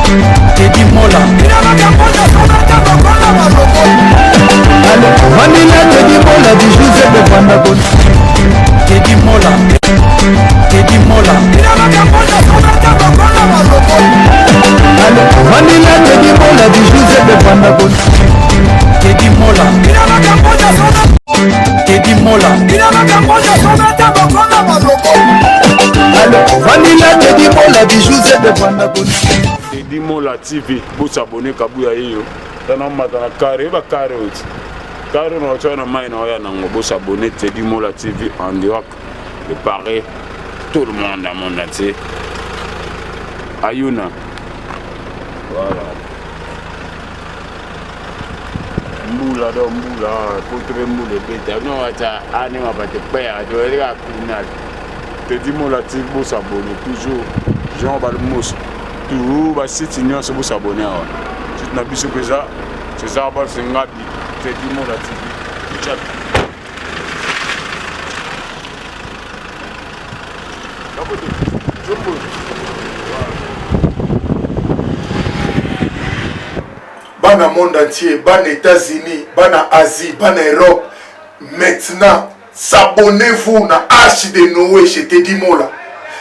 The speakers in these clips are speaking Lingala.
Teddy Mola Vanilla Teddy Mola du José de Pandagon Teddy Mola Teddy Mola Vanilla Teddy Mola du José de Pandagon Teddy Mola Teddy Mola Vanilla Teddy Mola du José de Pandagon Teddy Mola TV vous abonnez Kabuya yo tana matana carré ba carré oti carré no tana mai na ya na ngo s'abonner Teddy Mola TV en direct de Paris tout le monde dans mon entier Ayuna voilà Mbula do mbula contre mbule beta no ata ani mapate père de la kunal Teddy Mola TV vous s'abonner toujours Jean Balmous tout va site union se vous s'abonner à c'est na biso pesa c'est ça ba singabi Teddy Mola TV chat Bana monde entier, bana États-Unis, bana Asie, bana Europe, maintenant s'abonnez-vous na Arche de Noé chez Teddy Mola.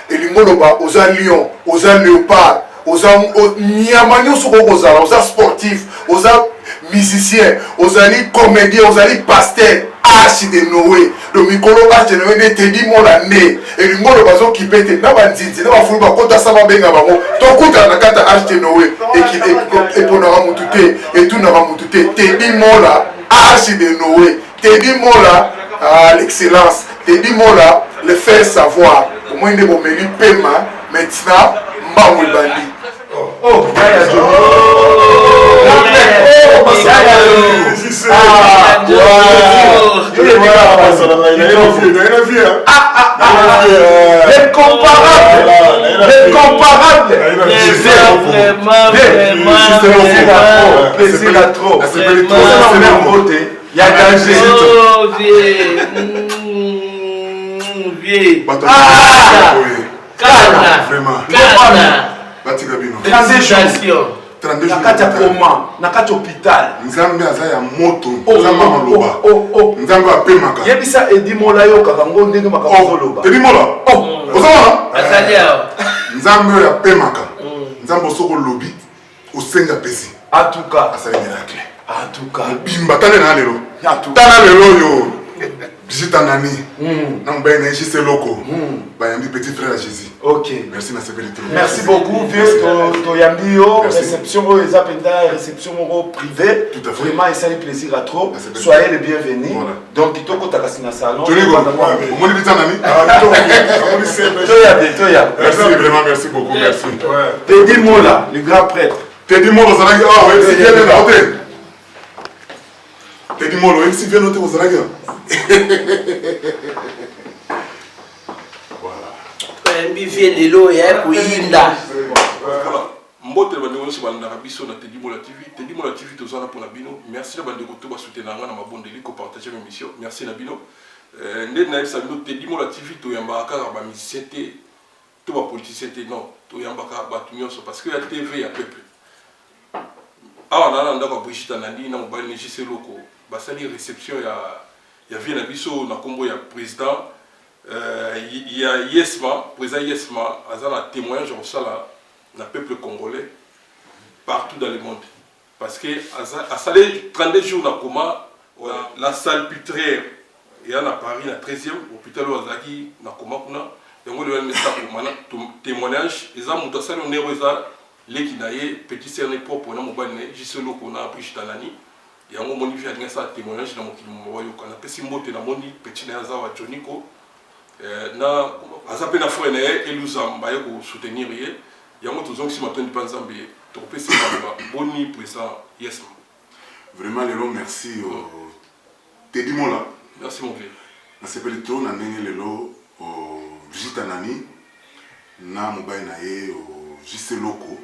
Et l'ingoloba aux Lion, aux Léopard, aux Niamani aux sportifs, aux musiciens, aux comédiens, aux pasteurs, Arche de Noé. Le micro Arche de Noé Teddy Mola né. Et l'ingoloba qui pète, n'a pas dit, n'a pas fouillé, quand ça va bien avant. Donc, quand on a carte Arche de Noé, et qui est pour nous ramouter, et tout nous ramouter, Teddy Mola, Arche de Noé, Teddy Mola, l'excellence, Teddy Mola, le faire savoir. Pour moi, il est bon, mais il paiement, maintenant, Mbamou Bandi. Oh, plaisir à trop. Il y a danger. Vraiment. 32 jours. Nakati coma, nakati hôpital. Nzambe azaya moto, nzambe maloba. Nzambe apemaka. Yebisa Teddy Mola yo kakango ndenge makazo loba. Teddy Mola. Ozona? Asalia. Nzambe apemaka. Nzambe soko lobi osenga pesi. Atuka asali miracle. Atuka. Bimba tane na lelo. Atuka. Tana lelo yo. Visite Nani. Non ben c'est loco. Bayambi petit frère à Jésus. OK. Merci ma sécurité. Merci beaucoup. Vieux to Yambio réception aux apenda réception privée. Tout à fait. Vraiment ça fait plaisir à trop. Soyez les bienvenus. Donc kitoko takasina salon. Mon invité Nani. Toya. Merci vraiment merci beaucoup merci. Teddy Mola le grand prêtre. Teddy Mola ça là ah ouais c'est bien là hôtel. Teddy Mola même si vient noter aux Araga. Voilà. Mbivie lelo ya kuinda. Mbote bande wonsi banda biso na Teddy Mola TV. Teddy Mola TV tozana pour na bino. Merci na bande ko to ba soutenir nga na mabondeli ko partager mes missions. Merci na bino. Ndé na sa bino Teddy Mola TV to yamba ka ba musicien té to ba politicien té non, to yamba ka ba tunyoso parce que la TV ya peuple. Ah na ndako Brigitte Nandi na mobile ni JC Loko. Ba sali réception ya vient biso na kombo ya président il y a Yesma président Yesma azana témoignage au sala na peuple congolais partout dans le monde parce que a salé 32 jours na coma la salle putraire et à Paris na 13e hôpital Ozaki na coma kuna yango le message pour témoignage et ça muto sala on eza lekinaye petit cerné propre na mobane jiselo kona Brigitte Nani yango moni via ngasa témoignage na mokili moyo kana pesi mbote na moni petit na zawa Joniko na azape na frère na Eluzamba ya ko soutenir ye yango tozong si matin di panzambe to pesi ba boni président yes vraiment lelo merci Teddy Mola merci mon vieux na sepeli to na ndenge lelo Brigitte Nani na mobile na ye JC Loko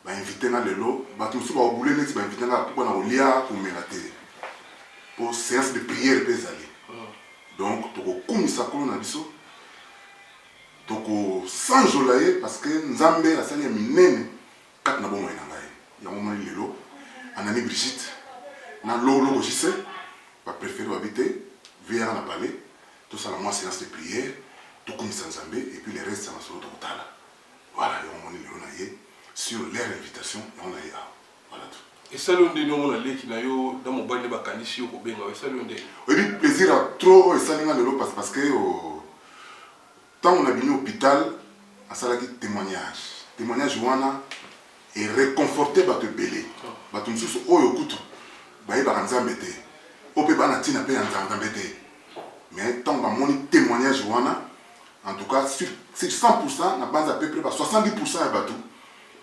ba invité na lelo ba tout ba boulé net ba invité na pour na olia pour melater pour séance de prière pesali donc to ko kumisa ko na biso to ko sanjolaye parce que nzambe asali minene kat na Brigitte na lolo jissé va préférer habiter vers na parler tout ça la moi séance de prière tout comme Nzambe et puis les restes ça va se retrouver. Voilà, on est là sur leur invitation et on a voilà tout. Et ça l'on dit nous on a les qui n'a yo dans mon bain de vacances au benga et ça l'on dit. Oui, plaisir à trop et ça l'on a le parce que tant on a venu au hôpital à ça là qui témoignage wana et réconforté ba te belé ba tout mususu oyo kutu ba yeba Nzambe te ope ba na tina pe Nzambe te mais tant ba moni témoignage wana en tout cas sur 100% na banza à peu près 70% ya batu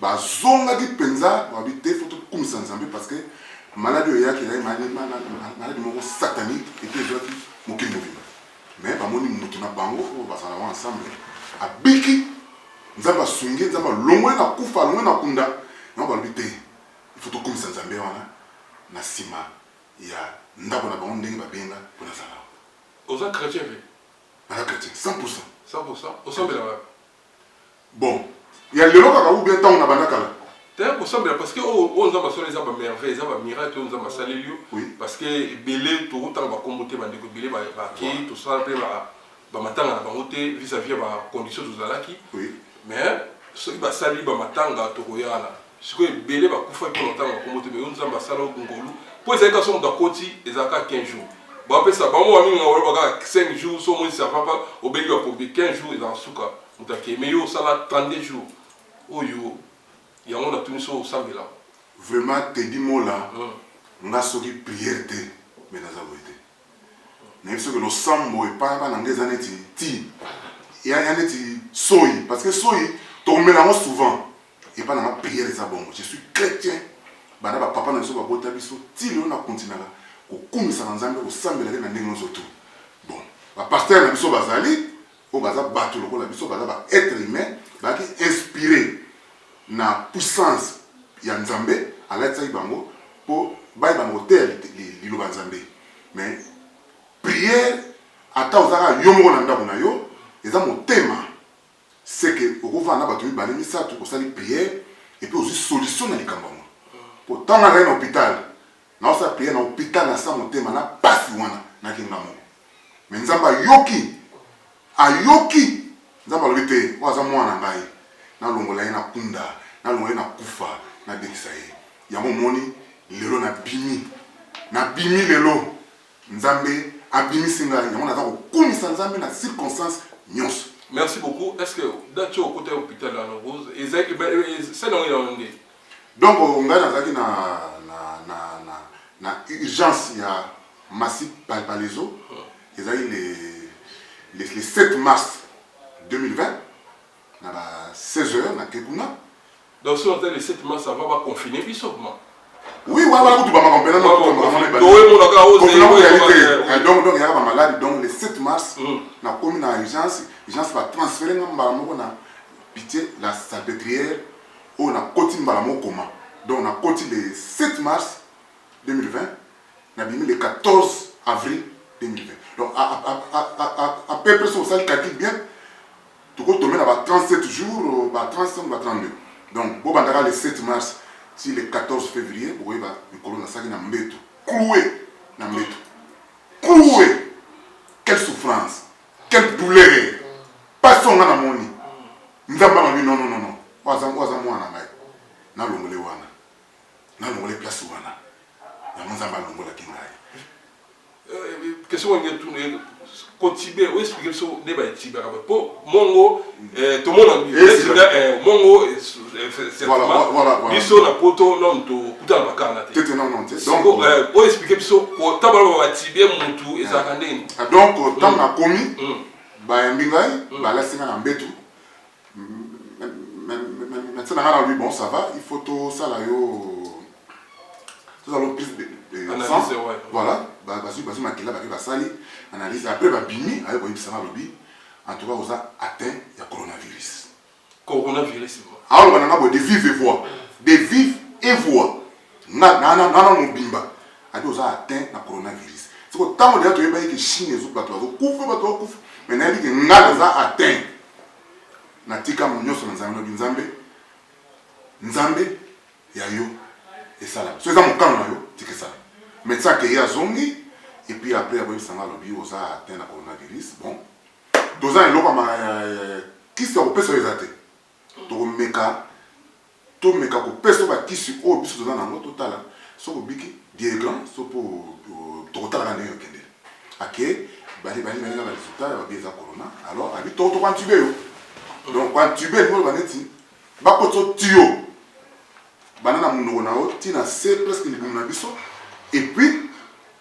ba zonga di penza ba bité photo comme Nzambe parce que maladie ya qui maladie moko satanique et puis zo qui mokimbo mais ba moni mutu na bango ba sala ensemble a biki Nzamba sungi Nzamba longwe na kufa longwe na kunda non ba bité il faut tout comme Nzambe wana na sima ya ndako na bango ndenge ba benga pour na sala Oza chrétien na chrétien 100%. 100%. Au semble là. Bon, il y a le local où bien temps on a bandakala. D'ailleurs, au semble parce que on a passé les arbres merveilleux, les arbres miracles, on a passé les lieux. Oui. Parce que belé tout autant va commonter bande que belé va qui tout ça après va matanga va monter vis-à-vis va conditions tout ça là qui. Oui. Mais ce qui va salir va matanga to koyana. Ce que belé va couper pour longtemps va commonter mais on a passé là au Congolou. Pour ces cas sont d'akoti et zaka 15 jours. Bon après ça, bon moi on 5 jours, so moi ça va pas au belé va pour 15 jours et dans souka. Mais yo ça là 32 jours. Oh yo il y a on a tout ça au samedi là. Vraiment te dis moi là. On a sorti prière te mais na zaboité. Même ce que le sambo et pas dans des années ti. Il y a un petit soy parce que soy tombe là souvent et pas dans la prière ça bon. Je suis chrétien. Bana ba papa na so ba bota biso ti le on a continué là. Au kumisa Nzambe au samedi là na ndenge zo tout. Bon, ba pasteur na biso bazali au baza battu le la biso baza ba être humain ba qui inspiré na puissance ya Nzambe à l'aide ça bango pour ba bango tel li lo Nzambe mais prière ata ozaka yo moko na ndako na yo eza motema c'est que au vana ba tu ba ni ça tu ko sali prière et puis aussi solution na likambo pour tant na un hôpital na osa prière na hôpital na sa motema na pasi wana na kinga mo mais Nzamba yoki ayoki Nzamba lobite waza mwana ngai na longola ye na kunda na longola ye na kufa na dekisa ye yango moni lelo na bimi lelo Nzambe abimi singa yango na ko kumisa Nzambe na circonstance nyonso. Merci beaucoup. Est-ce que dans au côté hôpital là na Rose c'est dans le donc on nga nazaki na urgence ya massif palpalezo ezali le 7 mars 2020 na 16h na Kekuna. Donc sur le 7 mars ça va pas confiner bisoutement. Oui, voilà, tout va m'accompagner dans donc il y a pas malade donc le 7 mars na commis na urgence va transférer ngamba moko na pitié la salpêtrière on a continué à coma. Donc on a continué le 7 mars 2020, on a le 14 avril 2020. Donc à peu près sur ça, le calcul bien, tout le monde a 37 jours, 35, 32. Donc, on a le 7 mars, si le 14 février, vous voyez, le colonne ça qui n'a mbeto. Cloué, n'a mbeto. Cloué. Quelle souffrance, quelle douleur. Passons à la moni. Nous avons dit non. Waza mwana ngai na longole wana na longole place wana ya Nzamba longola kingai question on est tourné Kotibé ou expliquer ça débat Tibé pour Mongo tout le monde Mongo voilà biso na poto non to kutala bakana te non donc ou expliquer ça ko tabalo ba Tibé mutu ezakandeni donc tant na komi ba mbingai ba la singa na mbetu. Maintenant, lui, bon, ça va, il faut tout ça là, nous allons plus de analyse, ouais. Voilà, vas-y, Makila, va sali, analyse, après, bimi, avec ça lobby, en tout cas, on a atteint le coronavirus. Coronavirus, c'est bon. Alors, on a des vives et voix. Non, bimba. On a atteint le coronavirus. C'est que tant que tu es que Chine et autres bateaux, mais on a atteint. Natika munyoso na Nzambe Nzambe ya yo et ça là so ça mon camp yo c'est que ça médecin qui a zongi et puis après avoir ça là lobby aux a atteint la coronavirus bon 2 ans il a qui se repère sur les athées to meka ko peso ba kisi o biso dans na total so ko biki die grand so pour to tala na yo kende ake bali na résultat ba bieza corona alors abi to quand tu veux donc quand tu veux mo ba neti ba ko to tio banana munoko na o tina c'est presque le na biso et puis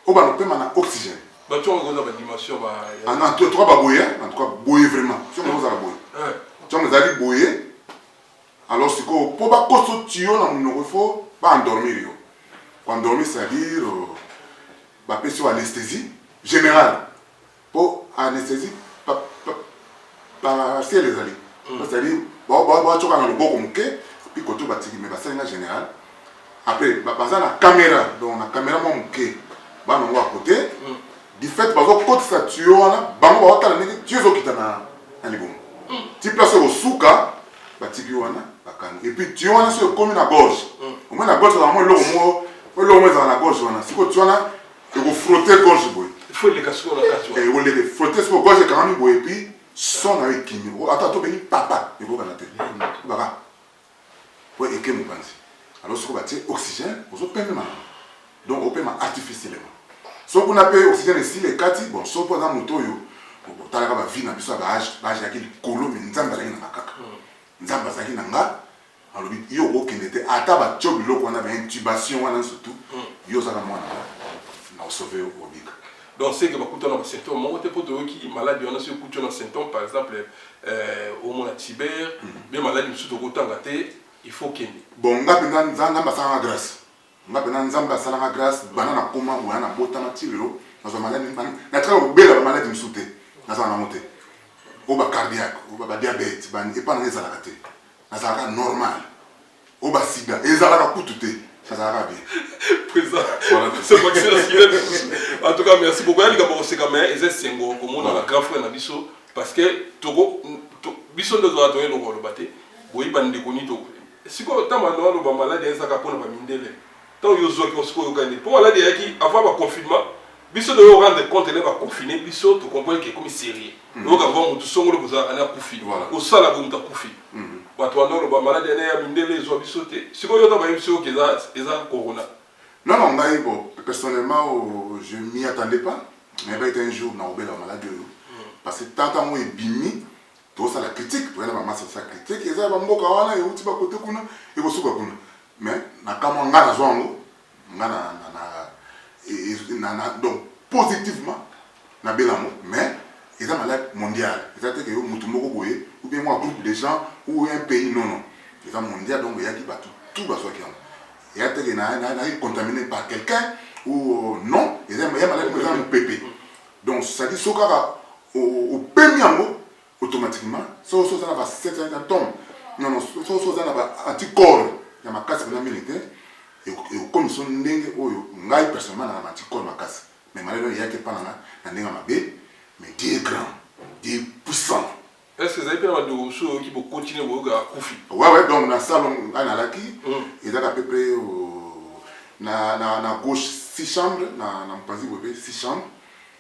o ba no pe mana oxygène ba tu on a ba dimension ba en tout cas ba boyer en tout cas boyer vraiment tu on va boyer tu on va boyer alors c'est que pour ba ko to tio na munoko faut ba endormir yo quand dormir c'est à dire ba pe sur anesthésie générale pour anesthésie c'est les alliés c'est-à-dire tu vas dans le bon puis quand tu vas mais c'est en général après dans la caméra donc la caméra mon qui va nous à côté du fait parce que quand ça tu as ba on va t'aller tu es au qui na ali bon tu places au souka ba tiki wana et puis tu as sur comme la gorge au moins la gorge là moi le moins dans la gorge wana si tu as il faut frotter gorge boy il faut les casser la carte et vous les frotter sur gorge quand même boy et puis son avec qui attends tu venir papa il faut qu'on attende baba pour et que mon pense alors ce qu'on va dire oxygène aux autres paiements donc au paiement artificiellement ce qu'on appelle oxygène ici les quatre bon sauf pour dans moto yo bon t'as la vie na biso ba âge ya ki kolo mais nzamba la na makaka nzamba za ki nanga alors yo okendete ata ba tchobilo ko na ba intubation wana surtout yo za na mwana na sauver au big. Donc c'est que beaucoup de symptômes, moi je peux te qui maladie on a sur couture symptômes par exemple au moins la tibère, bien maladie surtout autant gâté, il faut qu'il bon ngapenda nzanga basanga grâce. Ngapenda nzamba basanga grâce banana koma ou na bota na tibiro, na maladie na tra obela maladie msute, na za na monter. Au bas cardiaque, au bas diabète, ban et pas na za la gâté. Na za normal. Au bas sida, et za la kutute. Ça va bien. Présent. Voilà. C'est pas que c'est en tout cas, merci beaucoup. Il y a aussi quand même, ils sont comme on a la grand frère Nabiso parce que Togo, Biso de doit donner le rôle batté. Oui, ban de koni Togo. Si quoi, tant maintenant le malade est ça capone pas mindele. Tant yozo qui on se connaît. Pour malade qui avant le confinement, Biso de rendre compte elle va confiner. Biso tu comprends que comme sérieux. Donc avant tout son le vous a ana kufi. Au sala vous ta kufi. Watu wanoro ba malade ya mindele zo bisote siko yota ba yimso ke za corona. Non ngai bon personnellement je m'y attendais pas mais va être un jour na obela malade parce que tata mo ebimi to ça la critique to na ba massa sa critique eza ba mboka wana yuti ba kote kuna iko suka kuna mais na kama ngana zwango ngana na donc positivement na bela mo mais ils ont malade mondial. C'est-à-dire que ou bien un groupe de gens ou un pays non. Ils ont mondial donc il y a qui battu tout bas qui il y a des gens contaminé par quelqu'un ou non. Ils ont malade ils ont pépé. Donc ça dit ce cas au premier mot automatiquement ça va 7 tombes. Non ça va anticorps. Il y a ma casse de la militaire et comme son ndenge oyo ngai personnellement na anticorps ma casse. Mais malade il y a qui pas na ndenge mabe. Mais Dieu est grand, Dieu est puissant. Est-ce que vous avez pu avoir des choses qui vont continuer à Koufi? Ouais, donc dans le salon, il y a à peu près na gauche 6 chambres, na Mpanzi 6 chambres.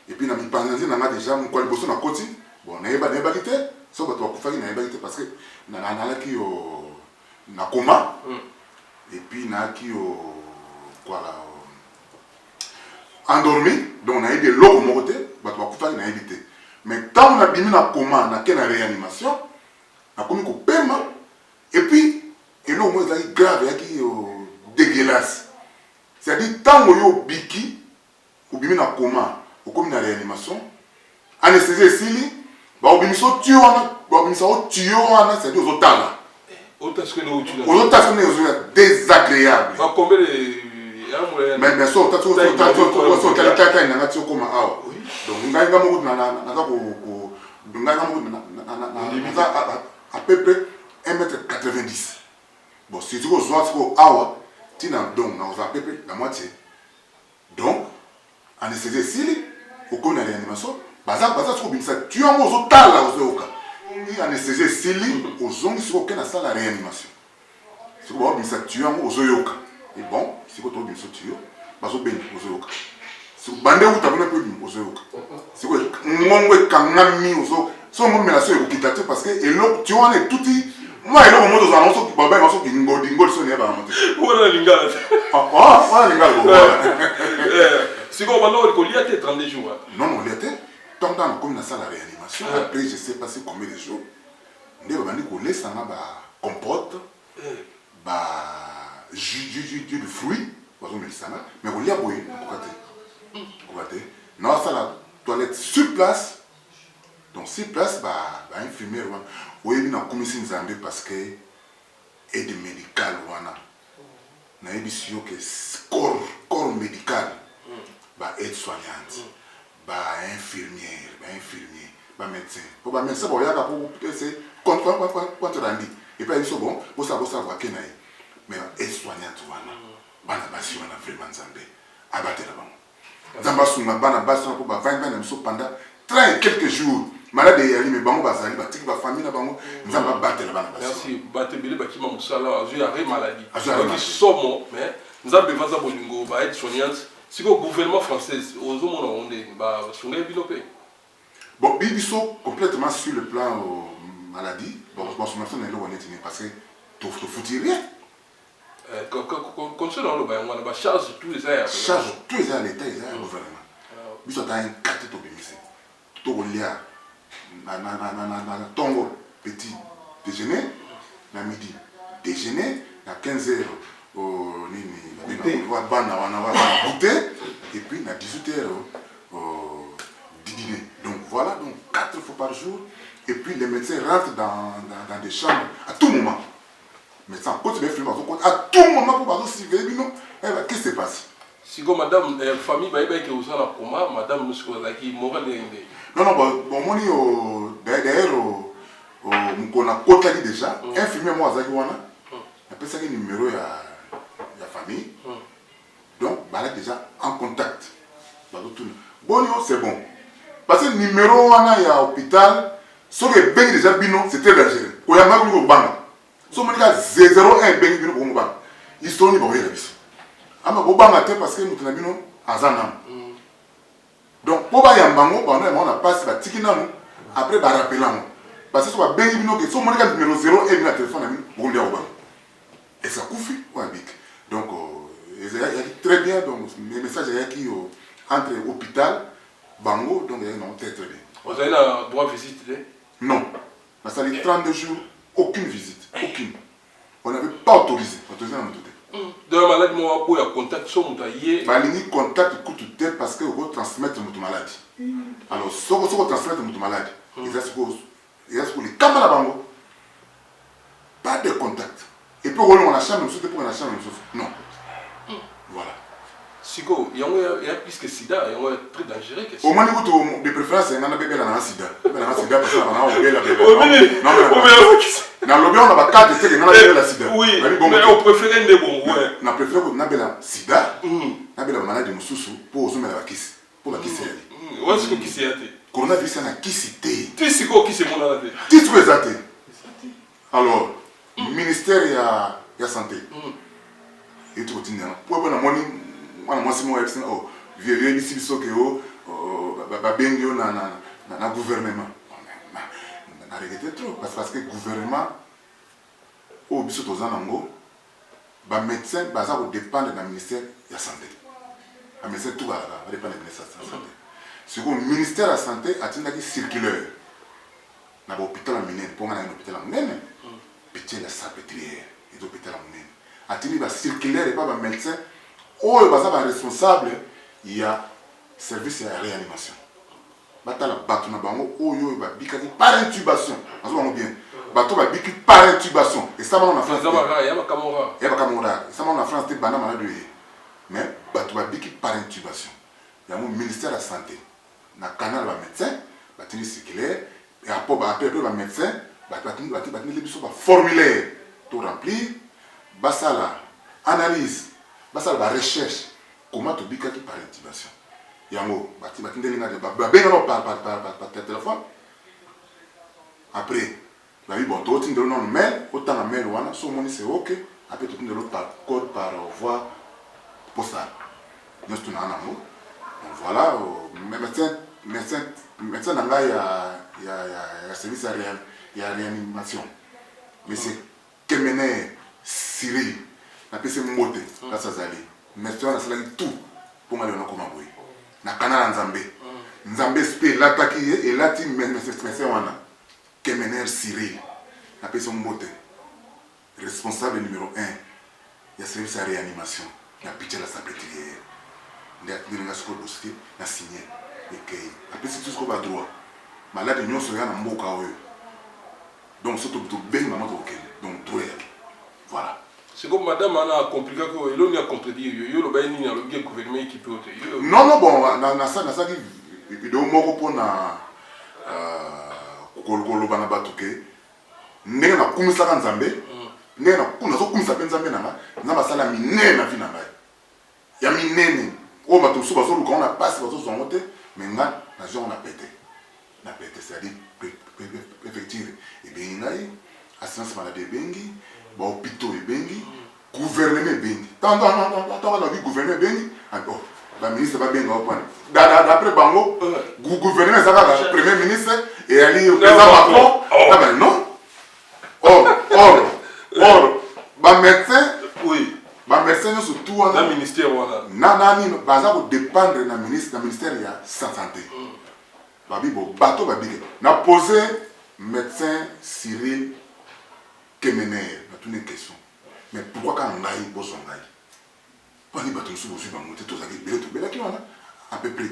Et puis, dans Mpanzi, on a déjà un coin de na côté. Bon, on a pas d'ébalité, sauf que tu as Koufi, na ébalité parce que na na coma. Et puis, na qui voilà. Endormi, donc on a eu des locomotives, on a évité. Mais quand on a mis dans coma, on a une réanimation, on a commis un paiement, et puis, et là, on a grave, il y a dégueulasse. C'est-à-dire, tant qu'on a biki, on a mis dans coma, on a commis une réanimation, anesthésie ici, on a mis ça tué, c'est-à-dire aux otala. Aux otala, c'est désagréable. Mais ça, tu as comme ah. Donc, on a à peu près 1,90 m. Bon, si tu vois awa, tu as donc à peu près la moitié. Donc, anesthésie ici, au cours de la réanimation, tu as un total là, anesthésie ici, aux ongles, sur aucun salle de réanimation. Tu as un Et bon, si vous avez bien sauté, vous avez bien sauté. Si vous avez bien sauté, vous avez bien sauté. Si vous avez bien sauté, so mo mela so ekokita parce que elo tu wana tuti moi elo mo doza no so ki baba so ki ngodi so ne ba monte wala lingala wala lingala siko bano ko liate 32 jours non liate tant dans comme na salle de réanimation après je sais pas c'est combien de jours nde ba bandi ko laisser na ba compote ba jus de fruits bazo melisana mais ko lia boye ko kate na sala toilette sur place. Donc, si place, infirmier, oui, il y a une commission parce que aide médicale, il y a un corps médical, aide soignante, infirmière, médecin. Pour les médecins, il y a contre rendu. Et puis, ils sont bons, pour savoir qu'il y a mais aide soignante, il y a vraiment Zambé. Abattez là-bas. Zamba Souma, pour 20 pendant 30 quelques jours. Malade et Ali, mais bango bazali, batiki ba famille na bango, nous avons battu la bande. Merci. Batte bele baki ma musala, azu ya re maladie. Donc somo, mais nous avons besoin de bolingo, ba être soignante. Si le gouvernement français, aux hommes on est, ba songa bilopé. Bon, bibiso complètement sur le plan maladie. Bon, consommation n'est pas netine parce que tu foutis rien. Comme ça dans le bain, on a charge tous les airs. Charge tous les airs l'État, les airs gouvernement. Biso ta un carte to bémissé. To lia. Na tongo petit déjeuner na midi déjeuner na 15h au nini bana wana goûter et puis na 18h au dîner. Donc voilà, donc 4 fois par jour et puis les médecins rentrent dans des chambres à tout moment. Médecin quand tu veux filmer à tout moment pour pas surveiller non qu'est-ce qui se passe? Si go madame famille ba eba ke osala koma madame musko la ki moral inde. Non, bon, moi, derrière, on a côté déjà, infirmier, moi, après ça, il y a un numéro de la famille. Donc, il est déjà en contact. Bon, c'est bon. Parce que le numéro, il y a l'hôpital, ce qui est déjà bino, c'est très dangereux. Il y a un numéro de banque. Si on a 0,1 bino pour banque, ils sont libres de la vie. Alors, parce que nous avons bino à Zanam. Donc, pour les gens, on a passé la tiki après, on a rappelé. Parce que si on a bien dit que si on a le numéro 0 et le téléphone, on a et ça couvre. Donc, il y a très bien. Donc, les messages qui entre l'hôpital, Bango, donc il y a très bien. Vous avez le droit de visiter? Non. Ça a 32 jours, aucune visite. Aucune. On n'avait pas autorisé. Autorisé dans notre tête. De la maladie, moi, il y a contact sur mon taillé. Il contact coûte tête parce que vous transmettre notre maladie. Alors, si vous transmettez notre maladie, il y a ce que les camarades bango, pas de contact. Et puis, on a la chambre, pour la chambre, non. Voilà. Sigo, il y a plus que sida, il y a très dangereux. Au moins, de préférence, il y a un bébé dans la sida. Dans la sida, parce que dans le on a 4 de la sida. Oui, mais on préfère des bons. On a préféré la sida, on a la maladie de Moussoussou pour aux hommes à la kiss. Pour la kiss. Où est-ce que qui s'est athée? Coronavirus, c'est un kissité. Tu sais quoi qui s'est mon athée? Tu sais quoi athée? Alors, ministère il y a santé. Et tout le temps, pour avoir la monnaie, moi, c'est moi, vieux, ici, na gouvernement. On a regretté trop parce que le gouvernement, au biso tozanango, ba médecin baza ko dépendre du ministère de la santé. Le ministère tout va dépendre du ministère de la santé. Ce que le ministère de la santé a tenu circulaire. Na hôpital amenen pour un hôpital amenen. Petit la salpêtrière et l'hôpital amenen. A tenu ba circulaire et pas ba médecin. Oh, baza ba responsable, il y a service de réanimation. Batala bato na bango oyo ba bikaki par intubation. Azo bango bien. Bato ba biki par intubation. Et ça on a France. Il y a pas Camora. Il y a pas Camora. Ça on a France te bana malade. Mais bato ba biki par intubation. Il y a mon ministère de la santé. Na canal ba médecin, ba tenu circulaire et après ba après ba médecin, ba tenu les biso ba formulaire tout remplir. Ba sala analyse, ba sala ba recherche comment to bikaki par intubation. Yango, par téléphone. Après, bon, tu as un mail, autant un mail, c'est ok. après tout le monde par code, par voie postale. Nous sommes en amour. Donc voilà, médecin dans il y a service il y a réanimation. Mais c'est Kemener Cyril, na pese mbote, là ça zali. Médecin on a salé tout pour m'aller dans comment boy. Na canal Nzambe. Nzambe spé l'attaquer et là ti médecin wana. Kemener Cyril, na pese mbote. Responsable numéro 1. Il y a service à réanimation. Il y a pitché la sapétrière. Il y a un dossier, il y a signé. Après, c'est tout ce qu'on va droit. Malade, il y a un mot. Donc, c'est tout bien, maman, donc, tout est. Voilà. C'est comme madame a compliqué que l'on a contredit. Il y a le gouvernement qui peut. Non, non, bon, na ça, il y a un mot pour na. Kolobana batuke. N'est na kumisaka Nzambe. N'est na kumisa Nzambe nanga. Nzamba sala minene na vie na ngai. Ya minene. Oh, ma tout ça, on a passé, mais là, on a pété. On a pété, c'est-à-dire, effectivement, et bien, il y a assurance maladie, hôpitaux, gouvernement, tant on a vu gouvernement, la ministre va bien au point. D'après Bango, gouvernement, ça va, le premier ministre, et aller au président Macron, non. Or, médecin, oui. Médecin surtout dans le ministère dépendre du ministère de la santé. Bateau n'a posé médecin Cyril Kemener na toutes les questions. Mais pourquoi quand on a eu besoin de à peu près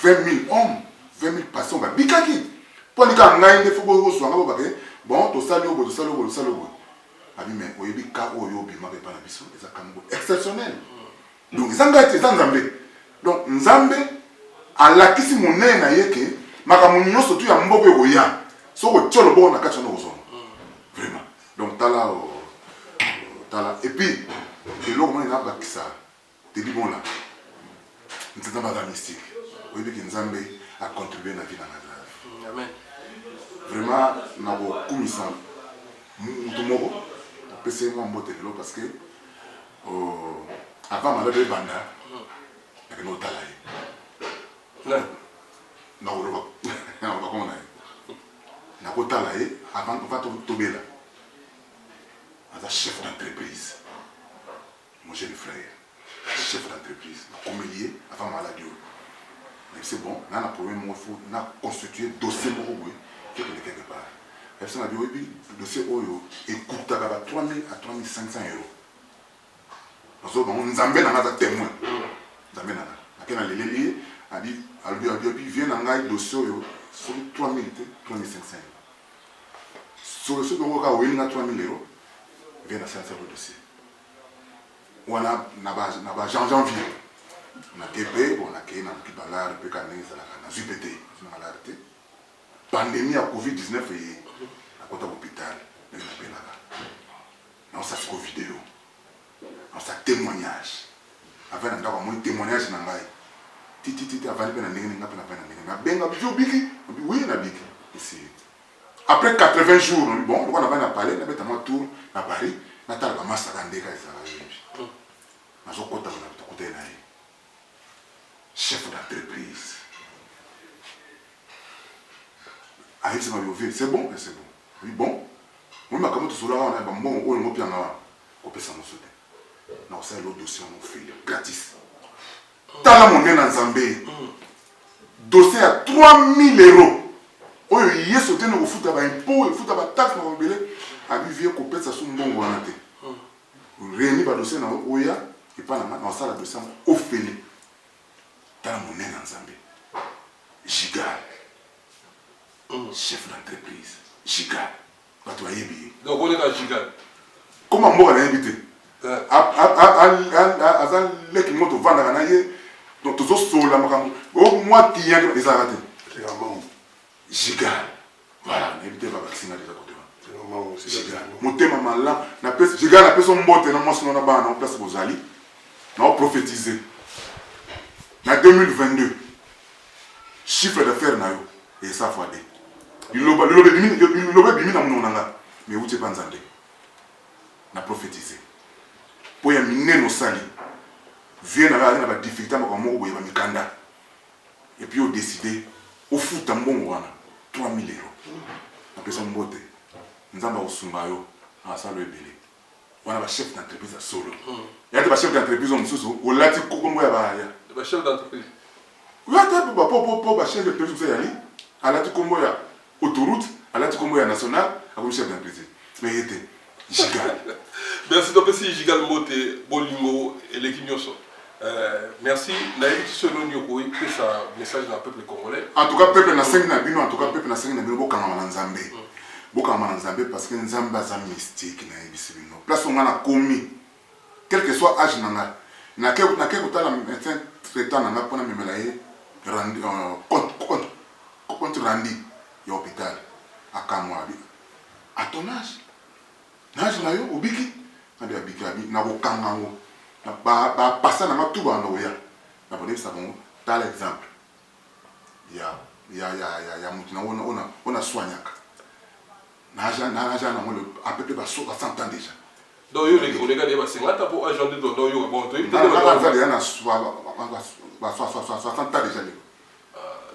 20 000 hommes, 20 000 patients, bon, exceptionnel. Donc, donc Nzambe a la kisi monnaie na yeke, makamunyo surtout ya mboko yoya. So ko tcholo bo na kacha no vraiment. Donc tala et puis et l'homme on a bakisa. Te dis bon là. Nzamba ba mystique. Oyebi ki Nzambe a contribué na vie na grave. Amen. Vraiment na bo kumisa mutu moko. C'est mon mot parce que avant malade de banda il y a un talaye na oroba na oroba comment na ko talaye avant on va tomber là as chef d'entreprise mon jeune frère chef d'entreprise comme lié avant maladie mais c'est bon là na problème il faut na constituer dossier pour oui quelque part. Personne a dit oui, le dossier Oyo écoute à 3 000 à 3 500 euros. Parce que nous avons un témoin. Nous avons un témoin. A dit, il vient dans un dossier sur 3 000 3 500 euros. Sur le dossier, on a 3 000 euros. Il vient dans le dossier. On a janvier. On a Québec, on a Kéna, on a Pécané, on a ZUPT. Pandémie à Covid-19 et à côté de l'hôpital, on s'est fait vidéo, on s'est témoignage. Avant d'avoir un témoignage, après 80 jours, bon, on a parlé, on a fait un tour à Paris, on a fait un massacre chef d'entreprise. C'est bon, c'est bon. Oui, bon. Moi, je suis on a un bon, on peut ça nous sauter. Non, c'est l'autre dossier, on fait gratis. T'as la monnaie dans Zambé. Dossier à 3 000 euros. Oh, il y a sauté, nous fout à impôt, il fout à taxe, nous avons belé. À lui, vieux coupé, ça sous bon volonté. Réunis par dossier dans Oya, et pas dans ça, la dossier au félé. T'as la monnaie dans Zambé. Giga. Chef d'entreprise, Giga. Donc on est dans Giga. Comment moi on a invité? Les moto vendre à naïe, donc tous autres sont là, moi qui y a des arrêtés. Giga. Voilà, invité va vacciner déjà côté. Giga. Mon thème là, Giga n'a pas son mot, et non moi sinon on a pas en place pour Zali. On a prophétisé. En 2022, chiffre d'affaires et ça fois des. Il l'a bimi na munonanga mais où tu pas nzande na prophétiser pour y amener nos salis. Viens avec la difficulté à me mikanda. Et puis on décidé, au foot, un bon 3 000 €. Après ça, on botte. Nous avons au Sumbayo, on a salé belé. On a un chef d'entreprise à solo. Il y a des chefs d'entreprise au Moussou, au Lati Kokomoya. Le chef d'entreprise. Oui, pour chef d'entreprise, vous allez à Lati Komoya autoroute, à Lati Komoya national, à un chef d'entreprise. Mais il était gigal. Merci donc aussi Gigal Mote, Bolingo et l'équipe Nyoso. Merci. Naïve selon Nyoko, il fait sa message dans le peuple congolais. En tout cas, peuple na 5 nabino, en tout cas, peuple na 5 nabino, beaucoup en Nzambé. Beaucoup en Nzambé parce que Nzamba est un mystique. Place où on a commis, quel que soit l'âge, na quel côté la médecin traitant n'a pas même randi contre randi à l'hôpital à Kamwa. À ton âge, l'âge na yo obiki, na bien biki na ko kangango. Ba passer na tout ba no ya. Na bonne ça bon, par exemple. Il y a mutina on a soignaka. Na peu près 100 ans déjà. Donc les gars des 50 pour agent de don yo bon toi. Na 60 ans déjà.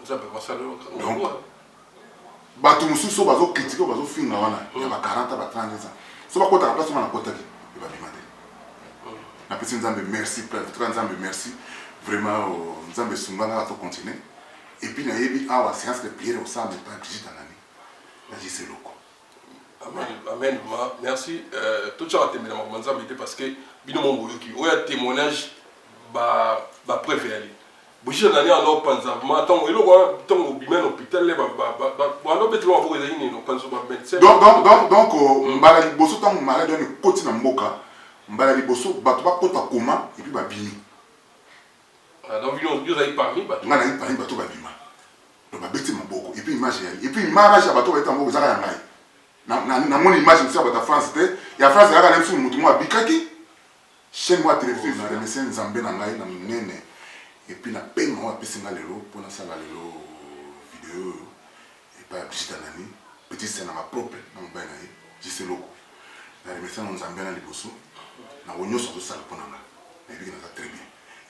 Ça peut passer là. Donc bato mususu bazo critiquer bazo finga wana ya ba 40 ba 30 ans. So ba kota place na kota ki ba bimate. Na petit Nzambe merci frère Nzambe merci vraiment Nzambe sungana to continuer. Et puis na yebi awa séance de prière au sein de pas Brigitte Anani. Na jise loko. Amen. Merci. Tout ça a été mis dans Nzambe parce que bino mon boyoki. Oya témoignage ba préféré. Brigitte Anani alors panza maton elo ko ton bimen hôpital le ba ando betlo ba ezali no panzo ba médecin. Donc mbala liboso tant malade on koti na mboka. Mbala liboso bato ba kota koma et puis ba bini. Donc vous avez parmi bato. Ngana yi parmi bato ba bima. Donc ba beti maboko et puis image et puis image ya bato ba etambo zaka ya ngai. Na mon image sur bato France te ya France ya kana msu mutu mo abikaki. Chaîne moi télévision na remercier Nzambe na ngai na nene. Et puis, la peine, on va passer dans les lots pour la salle vidéo. Et pas Brigitte Anani. Petit scène à ma propre. Dans le bain, je sais l'eau. La remerciement nous emmène à l'Ibosso. Na onyo sur le salle pour nous. Et puis, ça très bien.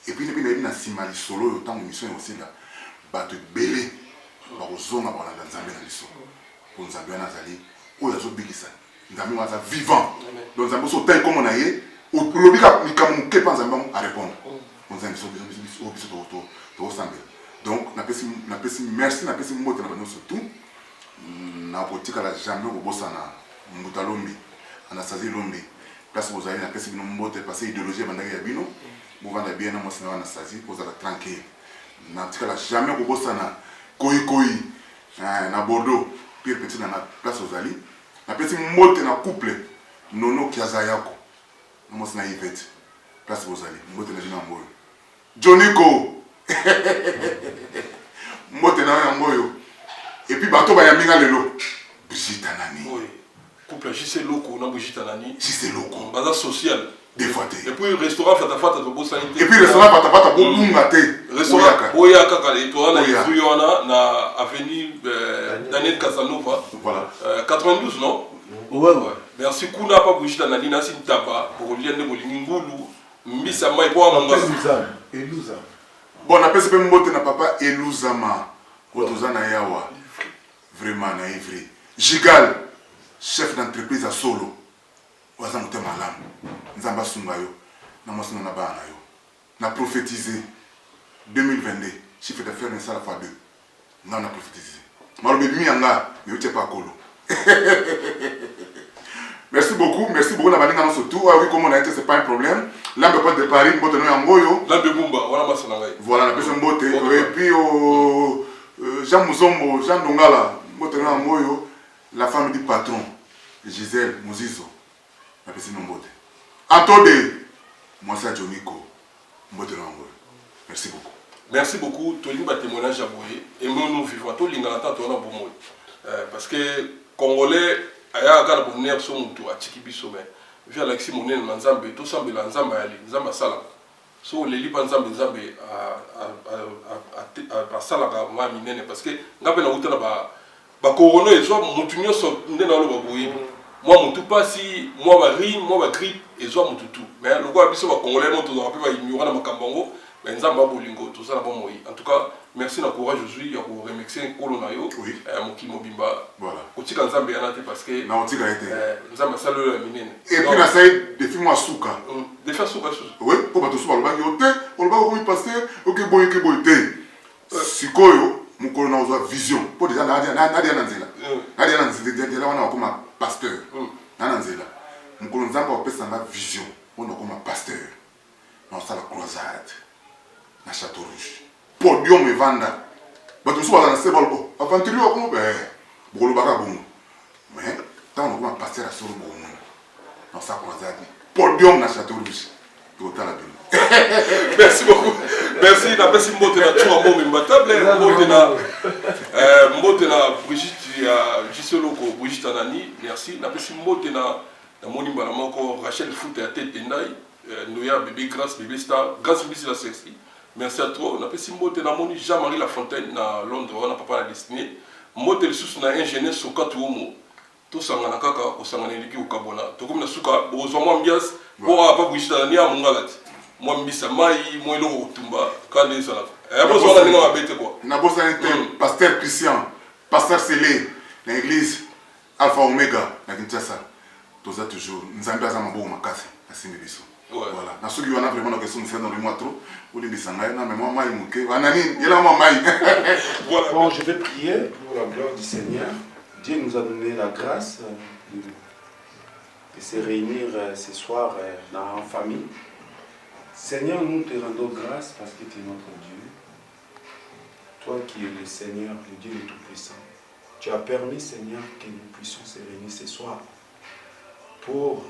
Et puis, il y a un simali solo. Autant de mission aussi là. Bateau belé. Par aux zones à la Zambie dans l'Isso. Pour nous amener à Zali. Oh, il y a des bigisa. Nous amenons à vivant. Donc, nous avons tel comme on a eu. Au lobby, nous avons à répondre. Donc, merci, merci surtout. Na politique à la jamais au Bossana, Moutalombi, Anastasie Lombi, place vous avez la personne qui nous passé idéologie à Yabino, vous vendez bien à moi, Anastasie, vous êtes tranquille. Na politique à la jamais au Bossana, Koi, na Bordeaux, pire petit dans la place aux Ali, la personne qui na couple, Nono Kiazayako, moi c'est na Yvette, place vous allez, monte na Jinambo. Johnny Ko Motena Yangoyo. Et puis bateau ba yaminga lelo Brigitte Anani. Oui. Couple JC Loko na Brigitte Anani. JC Loko. Bazar social. Des fois. Et puis restaurant Fatafata de Bossanité. Et puis restaurant Fatafata Bobunga te. Restaurant Boyaka Kaleto na Ifuyona na avenue Daniel Casanova. Voilà. 92 non? Ouais. Merci Kuna pa Brigitte Anani na Sintaba pour lien de Bolingulu. Mbisa mai kwa manga. Eluza. Bon, on appelle ce mot na papa Eluzama. Otozana yawa. Vraiment na ivri. Gigal, chef d'entreprise à solo. Waza mutema malam. Nzamba sungayo. Na mosina na bana yo. Na prophétisé 2022. Chiffre d'affaires na sala fois 2. Na prophétisé. Malobe bimi yanga, mais uche pa kolo. Merci beaucoup, Nabalinga surtout. Ah oui, comme on a été, c'est pas un problème. Là, on peut de Paris, on peut tenir un goyo. Là, de Bumba, voilà ma sanangai. Voilà, la personne beauté. Et puis, Jean Mouzombo, Jean Dongala, on peut tenir un goyo. La femme du patron, Gisèle Mouzizo, la personne beauté. Attendez, moi c'est Johnny Ko, on peut tenir un goyo. Merci beaucoup. Merci beaucoup. Tout le monde a témoignage à Boye. Et nous vivons tout le monde a témoignage parce que Congolais, aya kala bonheur so mutu atiki biso me via Alexis Monene na Nzambe to sambela Nzambe ali Nzambe sala so le lipa Nzambe a sala ka ma minene parce que ngape na utana ba corona ezo mutu nyoso ndena lo baboyi moi mutu pasi moi ba ri moi ba grippe ezwa mututu mais lokola biso bakongolais mo tozala mpe baignorant na makambo yango mais nzambe abolingo toza na bomoi en tout cas merci na courage ozwi ya koremercie nkolo na yo mokili mobimba kotika nzambe yana te parce que nzambe asali oyo ya minene et puis nasali defi mwa suka defi asuka oui mpo bato so balobaki yo te olobaki okomi paster okeboye te sikoyo mokolo na ozwa vision mpo deja nadia na nzela wana wakoma pasteur na nzela mokolo nzambe apesanga vision mpona okoma pasteur na osala croisade na Château Rouge podium evanda bato mosusu baza na se balobo aventurier wakoma bokolobaka bongo mais ntango nakoma pasteur asolo bongo na osala croisade podium na Château Rouge tokotala bino. Merci beaucoup. Merci. Merci mbote na tuma mo mbatable mbote na Brigitte Gisoloko Brigitte Anani. Merci. Merci mbote na moni mbala moko Rachel Foot ya tête ndai Noya bébé grâce bébé star grâce bisi la sexy. Merci à toi. Merci mbote na moni Jean-Marie Lafontaine na Londres on a papa la destinée. Mbote le sous na ingénieur Sokatu Omo. Tout sangana kaka osangana liki ukabona. Tokomi na suka ozwa ambiance bo apa Brigitte Anani a mongalati. Moi mbisa mai moi lo tumba kande sala bozo na ninga mabete quoi na bosa un pasteur Christian pasteur Célé na église Alpha Omega na Kinshasa toza toujours nzambe aza mabo makasi asimi biso voilà na soki wana vraiment na question de faire dans le mois trop ou les sangai na mais moi mai muke wanani yela moi mai voilà. Bon, je vais prier pour la gloire du Seigneur. Dieu nous a donné la grâce de se réunir ce soir en famille. Seigneur, nous te rendons grâce parce que tu es notre Dieu. Toi qui es le Seigneur, le Dieu le Tout-Puissant. Tu as permis, Seigneur, que nous puissions se réunir ce soir pour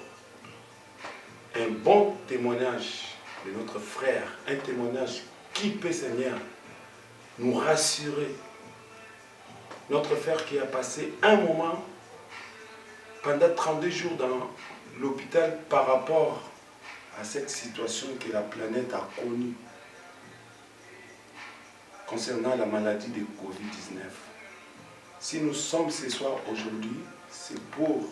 un bon témoignage de notre frère. Un témoignage qui peut, Seigneur, nous rassurer. Notre frère qui a passé un moment pendant 32 jours dans l'hôpital par rapport à cette situation que la planète a connue concernant la maladie de Covid-19. Si nous sommes ce soir aujourd'hui, c'est pour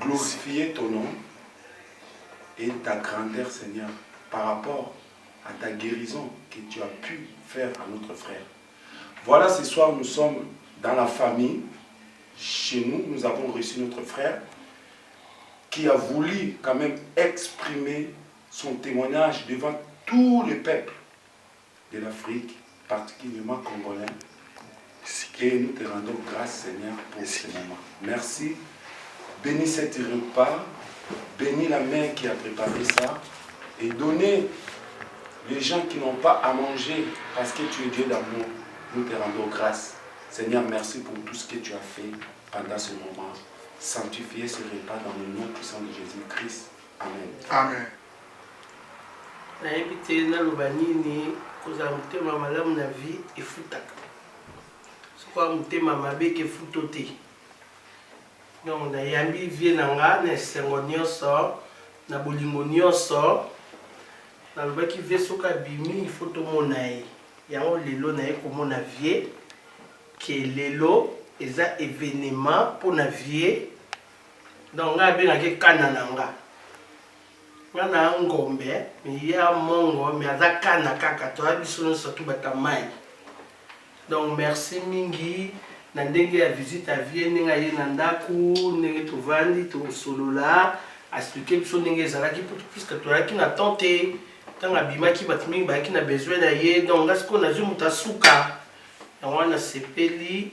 glorifier ton nom et ta grandeur, Seigneur, par rapport à ta guérison que tu as pu faire à notre frère. Voilà, ce soir, nous sommes dans la famille. Chez nous, nous avons reçu notre frère qui a voulu quand même exprimer son témoignage devant tous les peuples de l'Afrique, particulièrement congolais. Et nous te rendons grâce, Seigneur, pour ce moment. Merci. Bénis cet repas, bénis la main qui a préparé ça, et donnez les gens qui n'ont pas à manger, parce que tu es Dieu d'amour. Nous te rendons grâce. Seigneur, merci pour tout ce que tu as fait pendant ce moment. Sanctifier ce repas dans le nom puissant de Jésus-Christ. Amen. Amen. nayebi te naloba nini kozala motema malamu na vie efutaka sokoa motema mabe kefuto te donc nayambi vie na nga na esengo nyonso na bolingo nyonso nalobaki vie soki abimi ifo tomona ye yango lelo naye komona vie ke lelo eza événement mpona vie donc nga abengaki kana na nga nga na ngombe me ya mongo me aza kana kaka toya biso nyonso tu bata mai donc merci mingi na ndenge ya visite ya vie ndenge aye na ndako ndenge tovandi tosolola expliquer biso ndenge ezalaki puisque toyaki na temps te ntango abimaki bato mingi bayaki na besoin na ye donc nga sikoyo nazwi moto asuka yango wana sepeli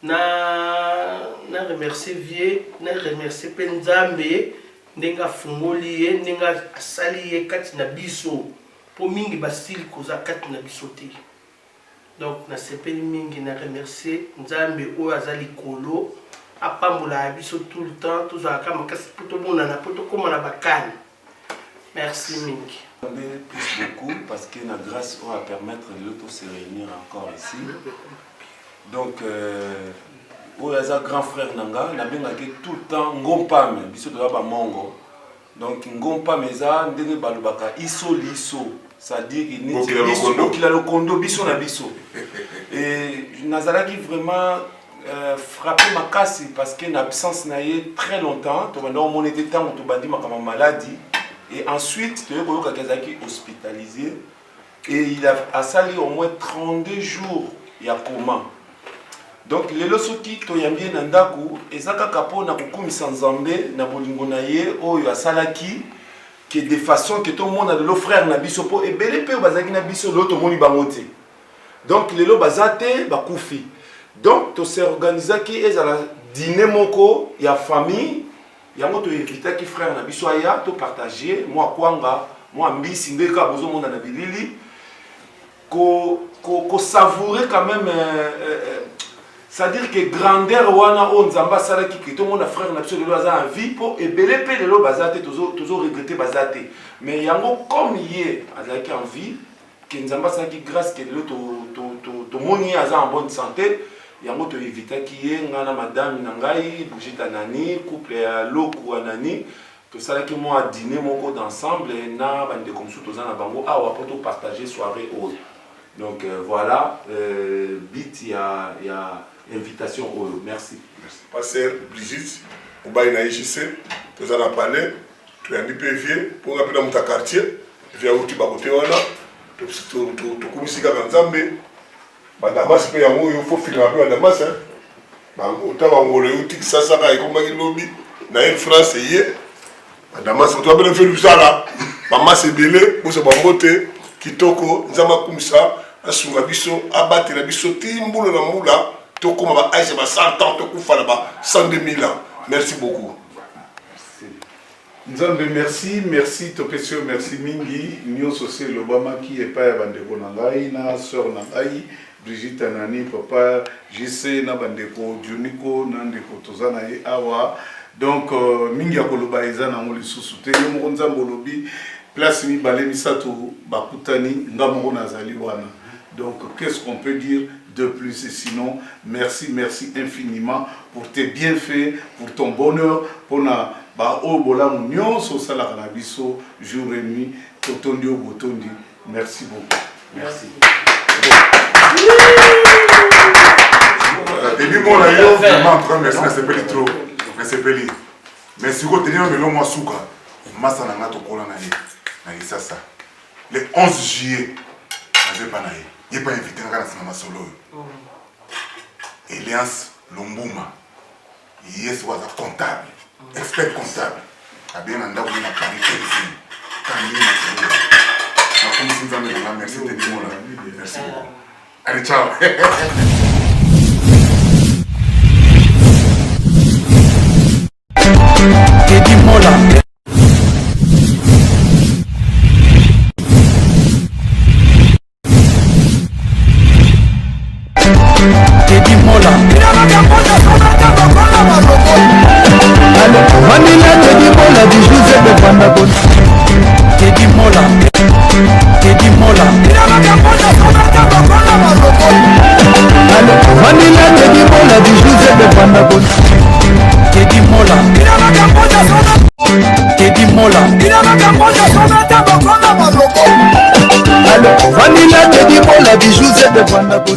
na remercier vie na remercier mpe nzambe ndenge afungoli ye ndenge asali ye kati na biso mpo mingi basili koza kati na biso te donc nasepeli mingi na remercier nzambe oyo aza likolo apambola ya biso tout le temps tozalaka makasi mpo tomonana mpo tokóma na bakani merci mingi. Plus beaucoup parce que la grâce va permettre de l'autre se réunir encore ici. Donc, où est un grand frère Nanga, n'a bien que tout le temps ngompame, biso de la mongo. Donc ngompame eza ndenge balobaka iso liso, c'est-à-dire qu'il n'est qu'il a le condo biso na biso. Et nazalaki vraiment frappé ma casse parce que l'absence n'a eu très longtemps. On était temps où tu ma maladie. Et ensuite, tu es hospitalisé. Et il a sali au moins 32 jours. Il y a coma. Donc, les losoki, tu y a bien nandaku. Et ça, kapo na kukumi sanzambe, na bolingo na ye, o ya salaki. Que de façon que tout le monde a de l'eau frère na biso po. Et belé pe bazaki na biso l'autre moni bangote. Donc, les lots bazate, bakoufi. Donc, tu s'es organisé qui est à la dîner moko, il y a famille, il y a moto invité qui frère na biso aya, to partager, moi kwanga, moi mbisi ndeka bozo mona na bilili, ko savourer quand même c'est-à-dire que grandeur wana on nzamba sala ki tout le monde a frère na biso lelo aza en vie pour et belé pe lelo bazate toujours regretter bazate. Mais yango comme yé azaki en vie, que nzamba sala ki grâce que lelo to moni aza en bonne santé. Yango to éviter qui est ngana madame nangai Brigitte nani couple ya loku nani to sala ki moi dîner moko d'ensemble na bande comme ça tozana bango awa pour to partager soirée au donc voilà bit il y a invitation au merci pasteur Brigitte au bail na IJC tozana parler tu as dit PV pour rappeler dans ta quartier via outil ba côté wana to kumisika nzambe Damas pe yango il faut filmer un peu Damas hein bango taba ngolo uti sasa ka ikomaki lobby na une France yé Damas on doit bien faire ça là maman c'est belé pour se bambote kitoko nzama kumisa asunga biso abatela biso timbulo na mula toko ma aïe ba 100 ans to kufa ba 102 000 ans merci beaucoup Nzambe merci, merci Topesio, merci Mingi, Nyo Sosé Lobama qui est pas bandeko nangai na sœur nangai Brigitte Nani papa JC na bandeko Juniko nandeko tozana ye awa donc Mingi akoloba eza na ngoli susute yo mo nzambo lobi place mi balé misato bakutani ngamo nazali wana donc qu'est-ce qu'on peut dire de plus et sinon merci infiniment pour tes bienfaits pour ton bonheur pour na ba o bolamu nyonso sala kana biso jour et nuit totondi o botondi merci beaucoup merci et puis mon aïe vraiment très merci na sepeli trop na sepeli mais si ko tenir melo moi souka masa na ngato kola na sasa le 11 juillet na zepa na ye pas invité na kana na solo Elias Lumbuma yes was a comptable expert comptable a bien anda où na parité ici merci de tout merci beaucoup allez ciao Teddy Mola Teddy Mola Vanilla Teddy Mola du Joseph de Vandabon Teddy Mola Teddy Mola Vanilla Teddy Mola du Joseph de Vandabon Teddy Mola Teddy Mola Vanilla Teddy Mola du Joseph de Vandabon